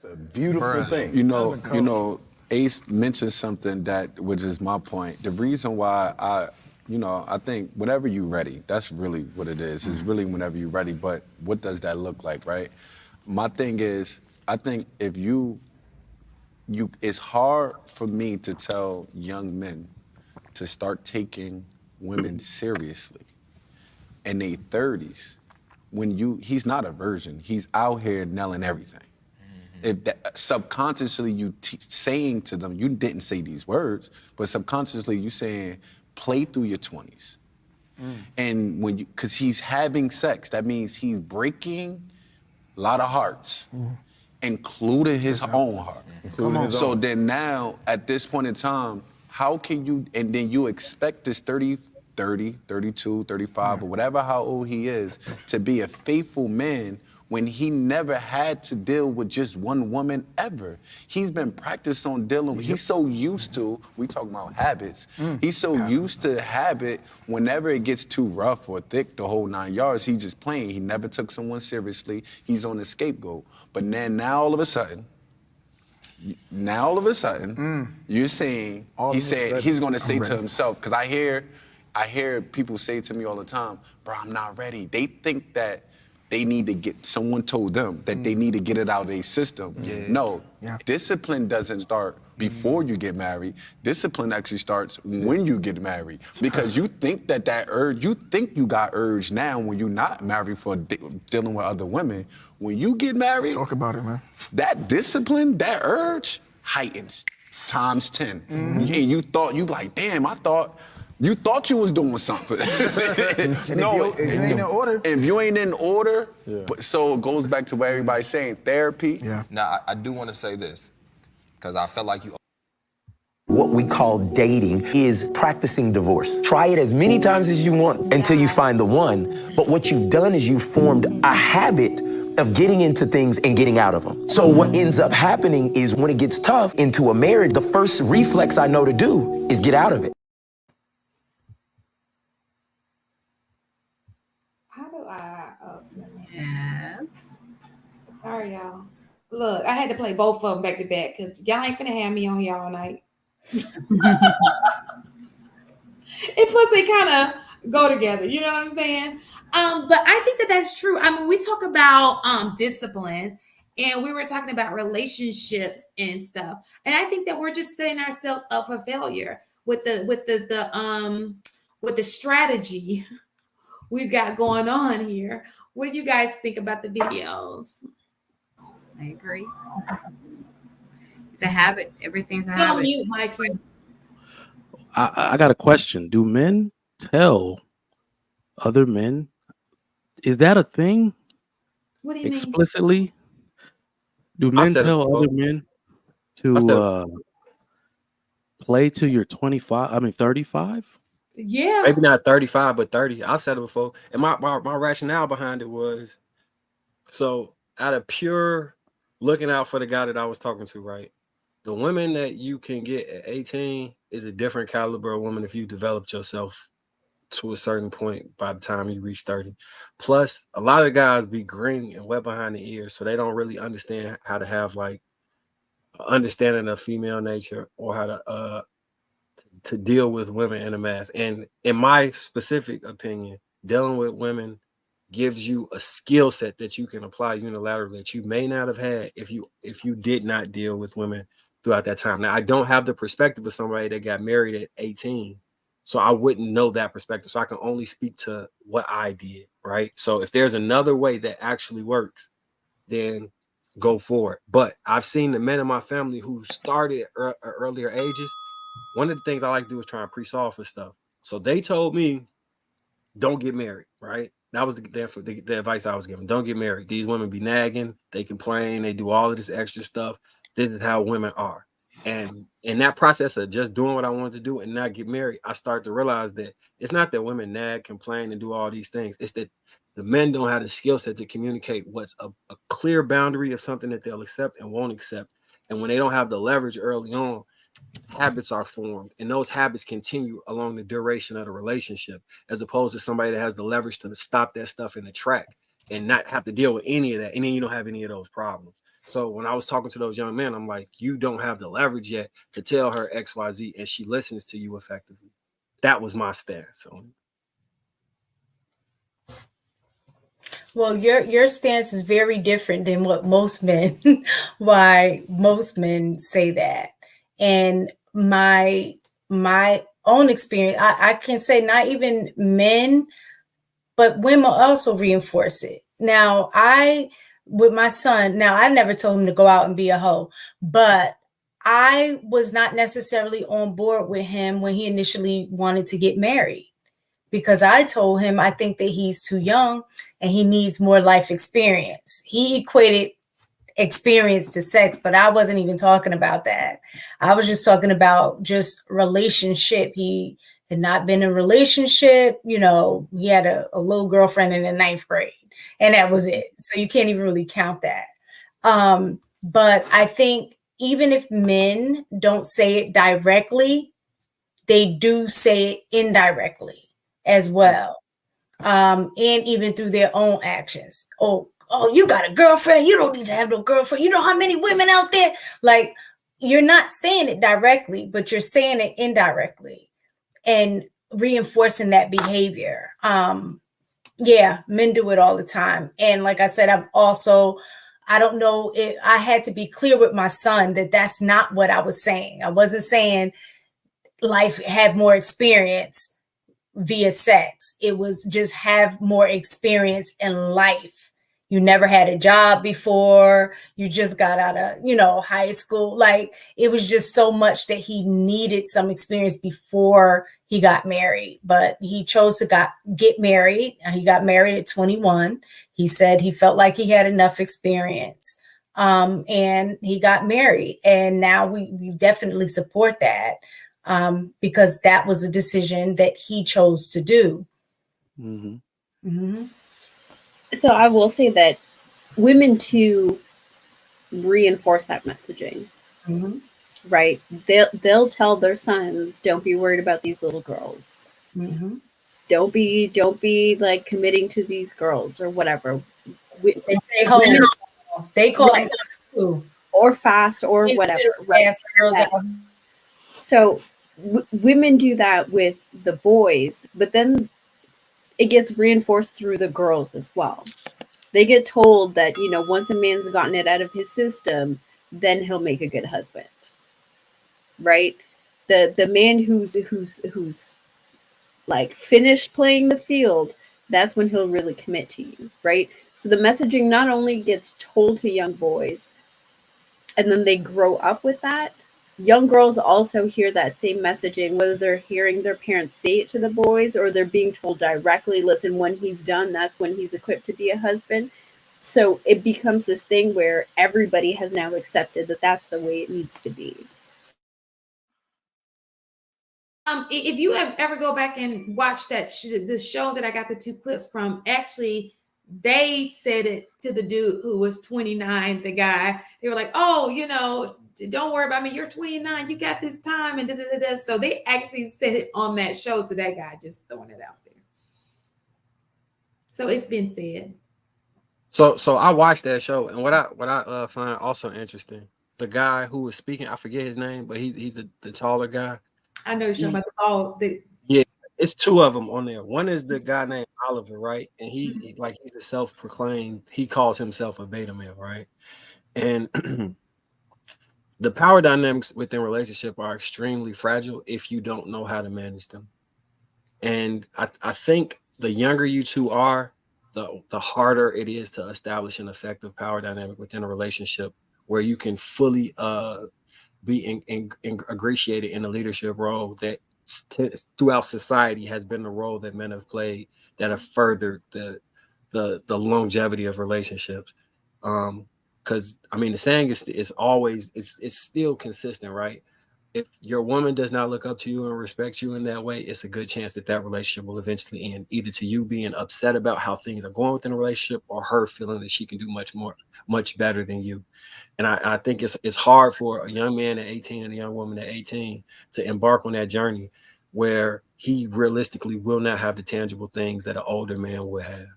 a beautiful thing. You know, Ace mentioned something that, which is my point. The reason why I think whenever you're ready, that's really what it is. It's really whenever you're ready. But what does that look like, right? My thing is, I think if it's hard for me to tell young men to start taking women seriously in their 30s when he's not a virgin. He's out here nailing everything. If subconsciously you saying to them, you didn't say these words, but subconsciously you saying, play through your 20s. And because he's having sex, that means he's breaking a lot of hearts, including his own heart. So then now, at this point in time, how can you, and then you expect this 30, 32, 35, or whatever how old he is, to be a faithful man when he never had to deal with just one woman ever. He's been practiced on dealing with, he's so used to, we talking about habits, he's so used to habit, whenever it gets too rough or thick, the whole 9 yards, he's just playing. He never took someone seriously. He's on the scapegoat. But then now all of a sudden, you're saying, he said he's gonna say to himself, because I hear people say to me all the time, bro, I'm not ready. They think that they need to someone told them that they need to get it out of their system. No, discipline doesn't start before you get married. Discipline actually starts when you get married. Because you think that urge, you think you got urge now when you're not married for dealing with other women. When you get married, talk about it, man. That discipline, that urge heightens times 10. And you thought, you like, damn, you thought you was doing something. No, if you ain't in order. If you ain't in order, but so it goes back to what everybody's saying, therapy. Now, I do want to say this, because I felt like you... What we call dating is practicing divorce. Try it as many times as you want until you find the one. But what you've done is you've formed a habit of getting into things and getting out of them. So what ends up happening is when it gets tough into a marriage, the first reflex I know to do is get out of it. Yes. Sorry, y'all. Look, I had to play both of them back to back because y'all ain't finna have me on here all night. And plus, they kind of go together. You know what I'm saying? But I think that that's true. I mean, we talk about discipline, and we were talking about relationships and stuff. And I think that we're just setting ourselves up for failure with the strategy we've got going on here. What do you guys think about the videos? I agree. It's a habit. Everything's a habit. Mute, Mike. I got a question. Do men tell other men? Is that a thing? What do you explicitly mean? Do men tell other men to play till you're 25? I mean 35? Yeah. Maybe not 35, but 30. I've said it before. And my rationale behind it was, so out of pure looking out for the guy that I was talking to, right? The women that you can get at 18 is a different caliber of woman if you developed yourself to a certain point by the time you reach 30. Plus, a lot of guys be green and wet behind the ears, so they don't really understand how to have like understanding of female nature or how to deal with women in a mass. And in my specific opinion, dealing with women gives you a skill set that you can apply unilaterally that you may not have had if you did not deal with women throughout that time. Now, I don't have the perspective of somebody that got married at 18, so I wouldn't know that perspective. So I can only speak to what I did, right? So if there's another way that actually works, then go for it. But I've seen the men in my family who started at earlier ages. One of the things I like to do is try and pre-solve for stuff. So they told me, don't get married, right? That was the advice I was given. Don't get married. These women be nagging, they complain, they do all of this extra stuff. This is how women are. And in that process of just doing what I wanted to do and not get married, I start to realize that it's not that women nag, complain, and do all these things. It's that the men don't have the skill set to communicate what's a clear boundary of something that they'll accept and won't accept. And when they don't have the leverage early on, habits are formed, and those habits continue along the duration of the relationship, as opposed to somebody that has the leverage to stop that stuff in the track and not have to deal with any of that, and then you don't have any of those problems. So when I was talking to those young men, I'm like, you don't have the leverage yet to tell her XYZ, and she listens to you effectively. That was my stance on it. Well, your stance is very different than what most men, why most men say that. And my own experience, I can say not even men, but women also reinforce it. Now, with my son, now I never told him to go out and be a hoe, but I was not necessarily on board with him when he initially wanted to get married, because I told him I think that he's too young and he needs more life experience. He equated experience to sex, but I wasn't even talking about that. I was just talking about just relationship. He had not been in a relationship. You know, he had a little girlfriend in the 9th grade, and that was it. So you can't even really count that. But I think even if men don't say it directly, they do say it indirectly as well. And even through their own actions. Oh, you got a girlfriend. You don't need to have no girlfriend. You know how many women out there? Like, you're not saying it directly, but you're saying it indirectly and reinforcing that behavior. Yeah, men do it all the time. And like I said, I don't know if I had to be clear with my son that that's not what I was saying. I wasn't saying life had more experience via sex. It was just have more experience in life. You never had a job before. You just got out of, high school. Like, it was just so much that he needed some experience before he got married. But he chose to get married. He got married at 21. He said he felt like he had enough experience. And he got married. And now we definitely support that. Because that was a decision that he chose to do. Mm-hmm. Mm-hmm. So I will say that women too reinforce that messaging, Mm-hmm. right? They'll tell their sons, "Don't be worried about these little girls. Mm-hmm. Don't be like committing to these girls or whatever." They say hoes. They call them too. Or fast or whatever. Right? Girls So women do that with the boys, but then it gets reinforced through the girls as well. They get told that, once a man's gotten it out of his system, then he'll make a good husband. Right? The man who's like finished playing the field, that's when he'll really commit to you, right? So the messaging not only gets told to young boys and then they grow up with that, young girls also hear that same messaging, whether they're hearing their parents say it to the boys or they're being told directly, listen, when he's done, that's when he's equipped to be a husband. So it becomes this thing where everybody has now accepted that that's the way it needs to be. If you ever go back and watch the show that I got the 2 clips from, actually, they said it to the dude who was 29, the guy. They were like, oh, don't worry about me. You're 29. You got this time. And da-da-da-da. So they actually said it on that show to that guy, just throwing it out there. So it's been said. So I watched that show, and what I find also interesting, the guy who was speaking, I forget his name, but he's the taller guy. I know you're talking about the ball. Yeah, it's 2 of them on there. One is the guy named Oliver, right? And he's a self-proclaimed, he calls himself a beta male, right? And the power dynamics within relationship are extremely fragile if you don't know how to manage them. And I think the younger you two are, the harder it is to establish an effective power dynamic within a relationship where you can fully be ingratiated in a leadership role that throughout society has been the role that men have played that have furthered the longevity of relationships. Because the saying is always it's still consistent, right? If your woman does not look up to you and respect you in that way, it's a good chance that relationship will eventually end, either to you being upset about how things are going within a relationship or her feeling that she can do much better than you. And I think it's hard for a young man at 18 and a young woman at 18 to embark on that journey where he realistically will not have the tangible things that an older man would have.